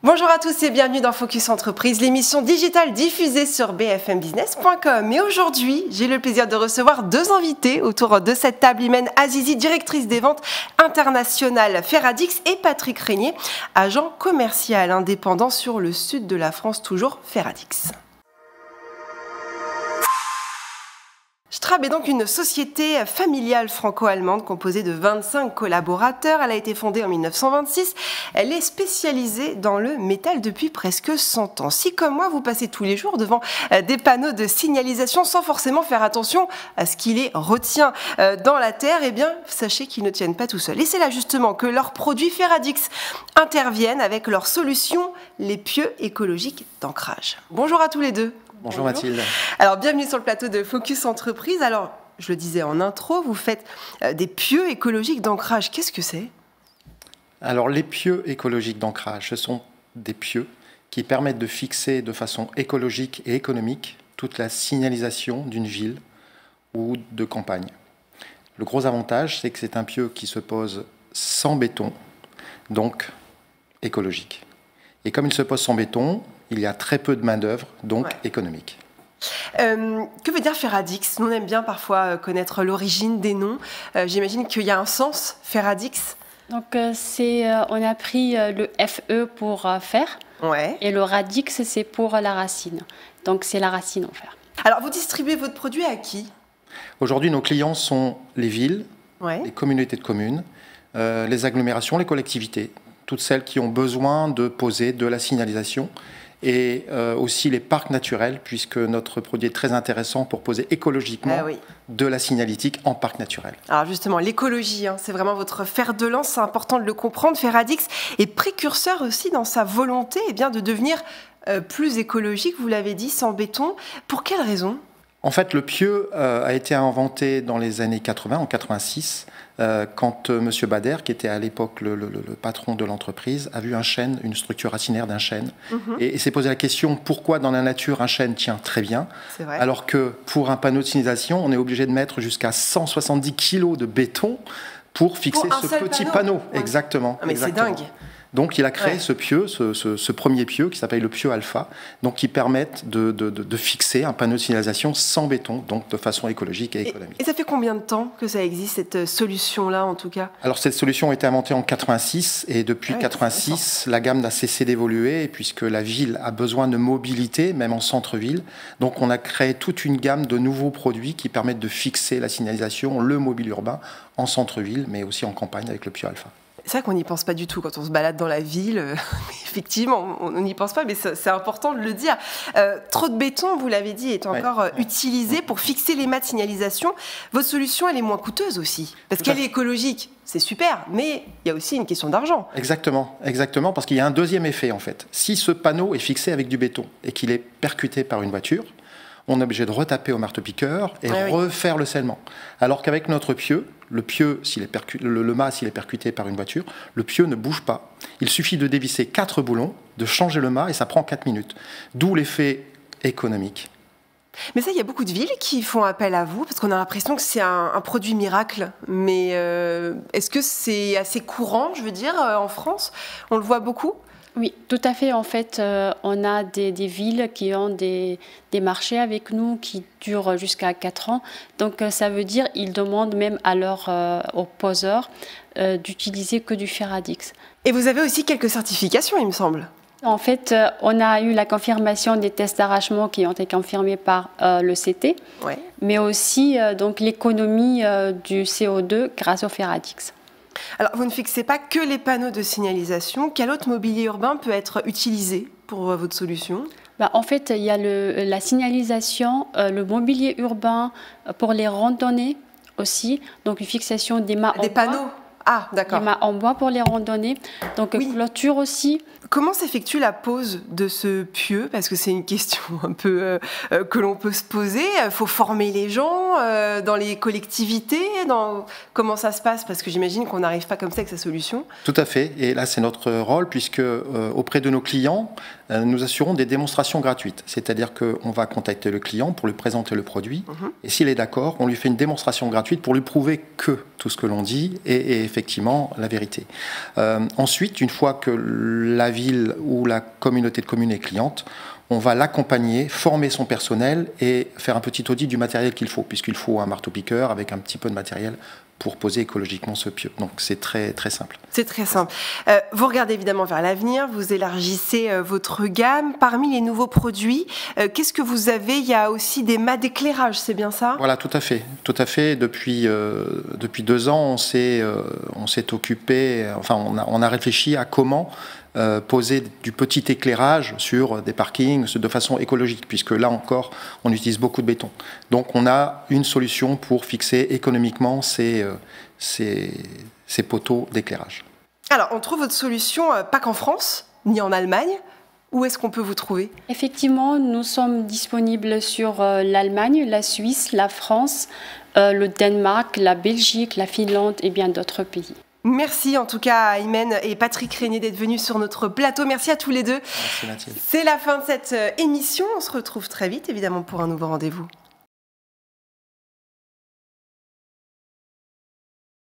Bonjour à tous et bienvenue dans Focus Entreprise, l'émission digitale diffusée sur bfmbusiness.com. Et aujourd'hui, j'ai le plaisir de recevoir deux invités autour de cette table. Imen Azizi, directrice des ventes internationales Ferradix, et Patrick Régnier, agent commercial indépendant sur le sud de la France, toujours Ferradix. Strab est donc une société familiale franco-allemande composée de 25 collaborateurs. Elle a été fondée en 1926. Elle est spécialisée dans le métal depuis presque 100 ans. Si, comme moi, vous passez tous les jours devant des panneaux de signalisation sans forcément faire attention à ce qui les retient dans la terre, eh bien, sachez qu'ils ne tiennent pas tout seuls. Et c'est là justement que leurs produits Ferradix interviennent avec leurs solutions, les pieux écologiques d'ancrage. Bonjour à tous les deux. Bonjour Mathilde. Alors, bienvenue sur le plateau de Focus Entreprise. Alors, je le disais en intro, vous faites des pieux écologiques d'ancrage. Qu'est-ce que c'est ? Alors, les pieux écologiques d'ancrage, ce sont des pieux qui permettent de fixer de façon écologique et économique toute la signalisation d'une ville ou de campagne. Le gros avantage, c'est que c'est un pieu qui se pose sans béton, donc écologique. Et comme il se pose sans béton, il y a très peu de main-d'œuvre, donc économique. Que veut dire Ferradix ? On aime bien parfois connaître l'origine des noms. J'imagine qu'il y a un sens, Ferradix. Donc, on a pris le FE pour fer, et le radix, c'est pour la racine. Donc, c'est la racine en fer. Alors, vous distribuez votre produit à qui ? Aujourd'hui, nos clients sont les villes, les communautés de communes, les agglomérations, les collectivités, toutes celles qui ont besoin de poser de la signalisation, et aussi les parcs naturels, puisque notre produit est très intéressant pour poser écologiquement de la signalétique en parc naturel. Alors justement, l'écologie, c'est vraiment votre fer de lance, c'est important de le comprendre. Ferradix est précurseur aussi dans sa volonté de devenir plus écologique, vous l'avez dit, sans béton. Pour quelle raison ? En fait, le pieu a été inventé dans les années 80, en 86, quand M. Bader, qui était à l'époque le patron de l'entreprise, a vu un chêne, une structure racinaire d'un chêne, et s'est posé la question pourquoi dans la nature un chêne tient très bien, alors que pour un panneau de signalisation, on est obligé de mettre jusqu'à 170 kg de béton pour fixer ce petit panneau. Exactement. Mais c'est dingue. Donc il a créé ce pieu, ce premier pieu qui s'appelle le pieu alpha, donc qui permettent de fixer un panneau de signalisation sans béton, donc de façon écologique et économique. Et ça fait combien de temps que ça existe, cette solution-là en tout cas ? Alors cette solution a été inventée en 86 et depuis 86, la gamme n'a cessé d'évoluer puisque la ville a besoin de mobilité, même en centre-ville. Donc on a créé toute une gamme de nouveaux produits qui permettent de fixer la signalisation, le mobile urbain en centre-ville, mais aussi en campagne avec le pieu alpha. C'est vrai qu'on n'y pense pas du tout quand on se balade dans la ville. Effectivement, on n'y pense pas, mais c'est important de le dire. Trop de béton, vous l'avez dit, est encore utilisé pour fixer les mâts de signalisation. Votre solution, elle est moins coûteuse aussi, parce qu'elle est écologique. C'est super, mais il y a aussi une question d'argent. Exactement, parce qu'il y a un deuxième effet en fait. Si ce panneau est fixé avec du béton et qu'il est percuté par une voiture, on est obligé de retaper au marteau-piqueur et refaire le scellement. Alors qu'avec notre pieu, le mât, s'il est percuté par une voiture, le pieu ne bouge pas. Il suffit de dévisser 4 boulons, de changer le mât et ça prend 4 minutes. D'où l'effet économique. Mais ça, il y a beaucoup de villes qui font appel à vous parce qu'on a l'impression que c'est un produit miracle. Mais est-ce que c'est assez courant, je veux dire, en France ? On le voit beaucoup ? Oui, tout à fait. En fait, on a des villes qui ont des marchés avec nous qui durent jusqu'à 4 ans. Donc, ça veut dire qu'ils demandent même aux poseurs d'utiliser que du Ferradix. Et vous avez aussi quelques certifications, il me semble. En fait, on a eu la confirmation des tests d'arrachement qui ont été confirmés par le CT, mais aussi donc l'économie du CO2 grâce au Ferradix. Alors, vous ne fixez pas que les panneaux de signalisation. Quel autre mobilier urbain peut être utilisé pour votre solution ? En fait, il y a la signalisation, le mobilier urbain pour les randonnées aussi. Donc, une fixation des mâts en bois. Des panneaux ? Ah, d'accord. Des mâts en bois pour les randonnées. Donc, clôture aussi. Comment s'effectue la pose de ce pieu ? Parce que c'est une question un peu que l'on peut se poser. Il faut former les gens dans les collectivités. Comment ça se passe ? Parce que j'imagine qu'on n'arrive pas comme ça avec sa solution. Tout à fait. Et là, c'est notre rôle puisque auprès de nos clients, nous assurons des démonstrations gratuites. C'est-à-dire qu'on va contacter le client pour lui présenter le produit. Et s'il est d'accord, on lui fait une démonstration gratuite pour lui prouver que tout ce que l'on dit est effectivement la vérité. Ensuite, une fois que la ville ou la communauté de communes est cliente, on va l'accompagner, former son personnel et faire un petit audit du matériel qu'il faut, puisqu'il faut un marteau-piqueur avec un petit peu de matériel pour poser écologiquement ce pieu. Donc c'est très, très simple. C'est très simple. Vous regardez évidemment vers l'avenir, vous élargissez votre gamme. Parmi les nouveaux produits, qu'est-ce que vous avez? Il y a aussi des mâts d'éclairage, c'est bien ça? Voilà, tout à fait. Tout à fait. Depuis 2 ans, on s'est occupé, enfin on a réfléchi à comment poser du petit éclairage sur des parkings de façon écologique, puisque là encore, on utilise beaucoup de béton. Donc on a une solution pour fixer économiquement ces poteaux d'éclairage. Alors, on trouve votre solution pas qu'en France, ni en Allemagne. Où est-ce qu'on peut vous trouver? Effectivement, nous sommes disponibles sur l'Allemagne, la Suisse, la France, le Danemark, la Belgique, la Finlande et bien d'autres pays. Merci en tout cas à Aymen et Patrick Régnier d'être venus sur notre plateau. Merci à tous les deux. Merci Mathilde. C'est la fin de cette émission. On se retrouve très vite évidemment pour un nouveau rendez-vous.